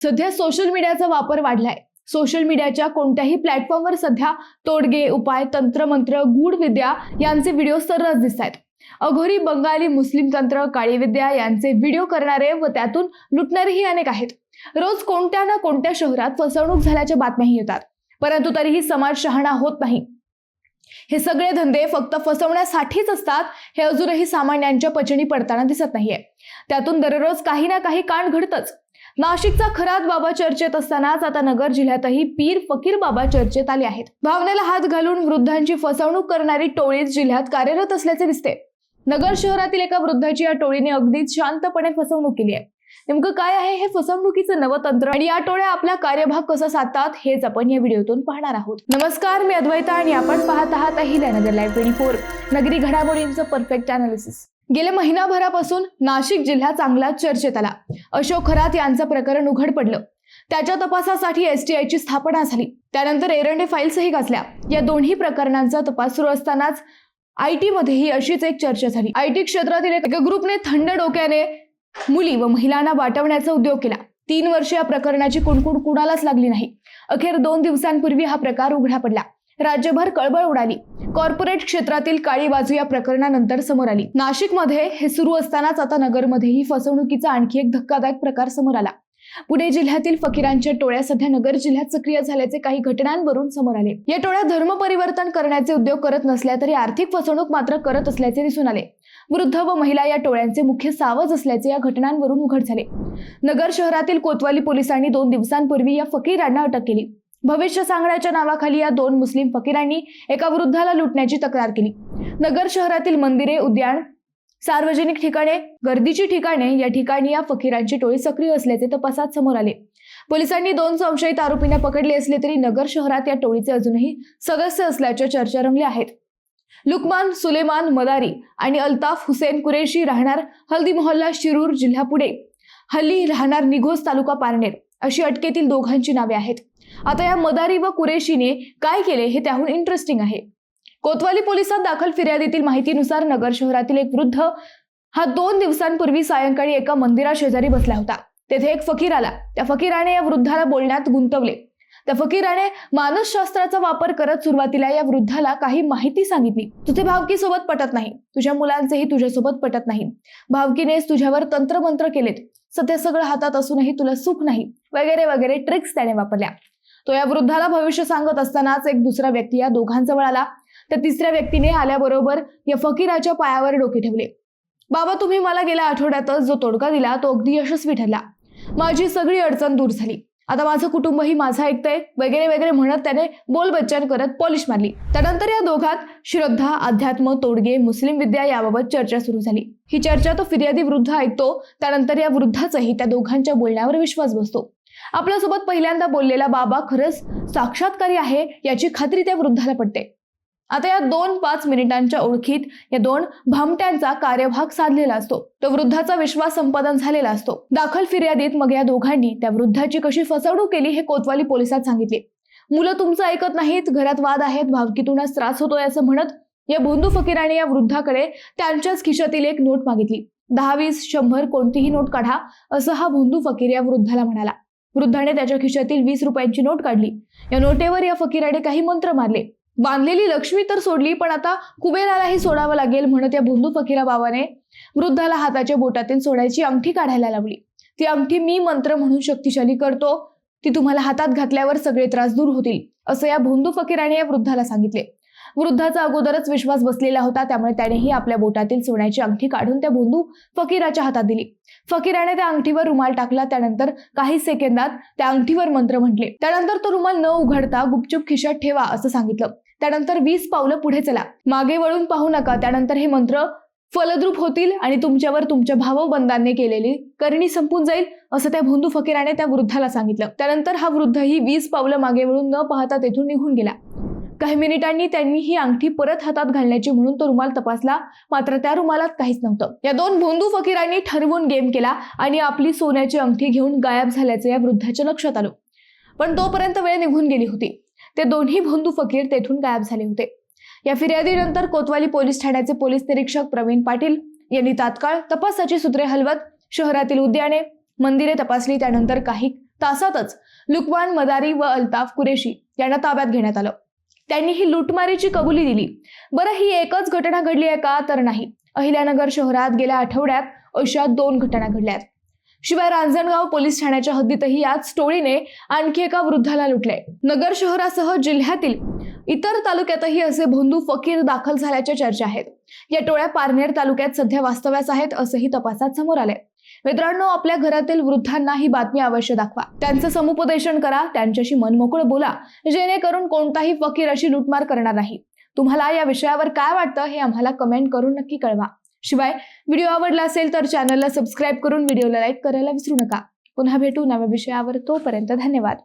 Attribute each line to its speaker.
Speaker 1: सध्या सोशल मीडियाचा वापर वाढलाय। सोशल मीडियाच्या कोणत्याही प्लॅटफॉर्मवर सध्या तोडगे, उपाय, तंत्रमंत्र, गूढ विद्या यांचे व्हिडिओ सर्रास दिसतात। अघोरी, बंगाली, मुस्लिम तंत्र, काळी विद्या यांचे व्हिडिओ करणारे व त्यातून लुटणारेही अनेक आहेत। रोज कोणत्या ना कोणत्या शहरात फसवणूक झाल्याच्या बातम्याही येतात, परंतु तरीही समाज शहाणा होत नाही। हे सगळे धंदे फक्त फसवण्यासाठीच असतात हे अजूनही सामान्यांच्या पचनी पडताना दिसत नाहीये। त्यातून दररोज काही ना काही कांड घडतच। नाशिकचा खरात बाबा चर्चेत असतानाच आता नगर जिल्ह्यातही पीर फकीर बाबा चर्चेत आले आहेत। भावनेला हात घालून वृद्धांची फसवणूक करणारी टोळी जिल्ह्यात कार्यरत असल्याचे दिसते। नगर शहरातील एका वृद्धाची या टोळीने अगदीच शांतपणे फसवणूक केली आहे। नेमकं काय आहे हे फसवणुकीचं नवं तंत्र आणि या टोळ्या आपला कार्यभाग कसा साधतात हेच आपण या व्हिडिओतून पाहणार आहोत। नमस्कार, मी अद्वैता आणि आपण पाहत आहात अहिल्यानगर लाईव्ह 24 नगरी घडामोडींचं परफेक्ट अनालिसिस। गेल्या महिनाभरापासून नाशिक जिल्हा चांगला चर्चेत आला। अशोक खरात यांचं प्रकरण उघड पडलं। त्याच्या तपासासाठी एसटीआयची स्थापना झाली। त्यानंतर एरंडे फाईल्सही गाजल्या। या दोन्ही प्रकरणांचा तपास सुरू असतानाच आयटी मध्येही अशीच एक चर्चा झाली। आयटी क्षेत्रातील एका ग्रुपने थंड डोक्याने मुली व महिलांना वाटवण्याचा उद्योग केला। 3 वर्षे या प्रकरणाची कुणकुण कुणालाच लागली नाही। अखेर 2 दिवसांपूर्वी हा प्रकार उघडा पडला। राज्यभर कळबळ उडाली। कॉर्पोरेट क्षेत्रातील काळी बाजू या प्रकरणानंतर समोर आली। नाशिकमध्ये हे सुरू असतानाच आता नगरमध्येही फसवणुकीचा आणखी एक धक्कादायक प्रकार समोर आला। पुणे जिल्ह्यातील फकीरांच्या टोळ्या सध्या नगर जिल्ह्यात सक्रिय झाल्याचे काही घटनांवरून समोर आले। या टोळ्या धर्म परिवर्तन करण्याचे उद्योग करत नसल्या तरी आर्थिक फसवणूक मात्र करत असल्याचे दिसून आले। वृद्ध व महिला या टोळ्यांचे मुख्य सावज असल्याचे या घटनांवरून उघड झाले। नगर शहरातील कोतवाली पोलिसांनी 2 दिवसांपूर्वी या फकीरांना अटक केली। भविष्य सांगण्याच्या नावाखाली या 2 मुस्लिम फकीरांनी एका वृद्धाला लुटण्याची तक्रार केली। नगर शहरातील मंदिरे, उद्यान, सार्वजनिक ठिकाणे, गर्दीची ठिकाणे या ठिकाणी या फकीरांची टोळी सक्रिय असल्याचे तपासात समोर आले। पोलिसांनी 2 संशयित आरोपींना पकडले असले तरी नगर शहरात या टोळीचे अजूनही सदस्य असल्याच्या चर्चा रंगल्या आहेत। लुकमान, सुलेमान मदारी आणि अल्ताफ हुसेन कुरेशी राहणार हल्दी मोहल्ला, शिरूर, जिल्हा पुणे, हल्ली राहणार निघोज, तालुका पारनेर अशी अटकेतील दोघांची नावे आहेत। आता या मदारी व कुरेशीने काय केले हे त्याहून इंटरेस्टिंग आहे। कोतवाली पोलिसात दाखल फिर्यादीतील माहितीनुसार नगर शहरातील एक वृद्ध हा 2 दिवसांपूर्वी सायंकाळी एका मंदिराशेजारी बसला होता। तेथे एक फकीर आला। त्या फकीराने या वृद्धाला बोलण्यात गुंतवले। त्या फकीराने मानसशास्त्राचा वापर करत सुरुवातीला या वृद्धाला काही माहिती सांगितली। तुझे भावकी सोबत पटत नाही, तुझ्या मुलांचेही तुझ्यासोबत पटत नाही, भावकीनेच तुझ्यावर तंत्रमंत्र केलेत, सध्या सगळं हातात असूनही तुला सुख नाही, वगैरे वगैरे ट्रिक्स त्याने वापरल्या। तो या वृद्धाला भविष्य सांगत असतानाच एक दुसरा व्यक्ती या दोघांजवळ आला। त्या तिसऱ्या व्यक्तीने आल्याबरोबर या फकीराच्या पायावर डोके ठेवले। बाबा, तुम्ही मला गेल्या आठवड्यातच जो तोडगा दिला तो अगदी यशस्वी ठरला। माझी सगळी अडचण दूर झाली। आता माझं कुटुंबही माझं ऐकतंय, वगैरे वगैरे म्हणत त्याने बोलबच्चन करत पॉलिश मारली। त्यानंतर या दोघात श्रद्धा, अध्यात्म, तोडगे, मुस्लिम विद्या याबाबत चर्चा सुरू झाली। ही चर्चा तो फिर्यादी वृद्ध ऐकतो। त्यानंतर या वृद्धाचाही त्या दोघांच्या बोलण्यावर विश्वास बसतो। आपल्यासोबत पहिल्यांदा बोललेला बाबा खरंच साक्षात्कारी आहे याची खात्री त्या वृद्धाला पडते। आता या 2-5 मिनिटांच्या ओळखीत या 2 भामट्यांचा कार्यभाग साधलेला असतो। तो वृद्धाचा विश्वास संपादन झालेला असतो। दाखल फिर्यादीत मग या दोघांनी त्या वृद्धाची कशी फसवणूक केली हे कोतवाली पोलिसात सांगितले। मुलं तुमचं ऐकत नाहीत, घरात वाद आहेत, भावकीतूनच त्रास होतोय असं म्हणत या भोंदू फकीराने या वृद्धाकडे त्यांच्याच खिशातील एक नोट मागितली। 10, 20, 100 कोणतीही नोट काढा असं हा भोंदू फकीर या वृद्धाला म्हणाला। वृद्धाने त्याच्या खिशातील 20 रुपयांची नोट काढली। या नोटेवर या फकीराने काही मंत्र मारले। बांधलेली लक्ष्मी तर सोडली, पण आता कुबेरालाही सोडावं लागेल म्हणत या भोंदू फकीरा बाबाने वृद्धाला हाताच्या बोटातील सोन्याची अंगठी काढायला लावली। ती अंगठी मी मंत्र म्हणून शक्तिशाली करतो, ती तुम्हाला हातात घातल्यावर सगळे त्रास दूर होतील असं या भोंदू फकीराने या वृद्धाला सांगितले। वृद्धाचा अगोदरच विश्वास बसलेला होता, त्यामुळे त्यानेही आपल्या बोटातील सोन्याची अंगठी काढून त्या भोंदू फकीराच्या हातात दिली। फकीराने त्या अंगठीवर रुमाल टाकला। त्यानंतर काही सेकंदात त्या अंगठीवर मंत्र म्हटले। त्यानंतर तो रुमाल न उघडता गुपचूप खिशात ठेवा असं सांगितलं। त्यानंतर 20 पावलं पुढे चला, मागे वळून पाहू नका, त्यानंतर हे मंत्र फलद्रूप होतील आणि तुमच्यावर तुमच्या भावबंधांनी केलेली करणी संपून जाईल असं त्या भोंदू फकीराने त्या वृद्धाला सांगितलं। त्यानंतर हा वृद्धही 20 पावलं मागे वळून न पाहता तेथून निघून गेला। काही मिनिटांनी त्यांनी ही अंगठी परत हातात घालण्याची म्हणून तो रुमाल तपासला, मात्र त्या रुमालात काहीच नव्हतं। या 2 भोंदू फकीरांनी ठरवून गेम केला आणि आपली सोन्याची अंगठी घेऊन गायब झाल्याचे या वृद्धाच्या लक्षात आलं। पण तोपर्यंत वेळ निघून गेली होती। ते दोन्ही भोंदू फकीर तेथून गायब झाले होते। या फिर्यादीनंतर कोतवाली पोलीस ठाण्याचे पोलीस निरीक्षक प्रवीण पाटील यांनी तात्काळ तपासाची सूत्रे हलवत शहरातील उद्याने, मंदिरे तपासली। त्यानंतर काही तासातच लुकमान मदारी व अल्ताफ कुरेशी यांना ताब्यात घेण्यात आलं. त्यांनी ही लुटमारीची कबुली दिली. बरं, ही एकच घटना घडली आहे का? तर नाही. अहिल्यानगर शहरात गेल्या आठवड्यात अशा 2 घटना घडल्यात. शिवाय रांजणगाव पोलीस ठाण्याच्या हद्दीतही याच टोळीने आणखी एका वृद्धाला लुटले. नगर शहरासह जिल्ह्यातील इतर तालुक्यातही असे भोंदू फकीर दाखल झाल्याच्या चर्चा आहेत. या टोळ्या पारनेर तालुक्यात सध्या वास्तव्यास आहेत असंही तपासात समोर आले. मित्रांनो, आपल्या घरातील वृद्धांना ही बातमी अवश्य दाखवा. त्यांचं समुपदेशन करा, त्यांच्याशी मनमोकळं बोला, जेणेकरून कोणताही फकीर अशी लुटमार करणार नाही. तुम्हाला या विषयावर काय वाटतं हे आम्हाला कमेंट करून नक्की कळवा. शिवाय व्हिडिओ आवडला असेल तर चॅनलला सबस्क्राईब करून व्हिडिओला लाईक करायला विसरू नका. पुन्हा भेटू नव्या विषयावर. तोपर्यंत धन्यवाद.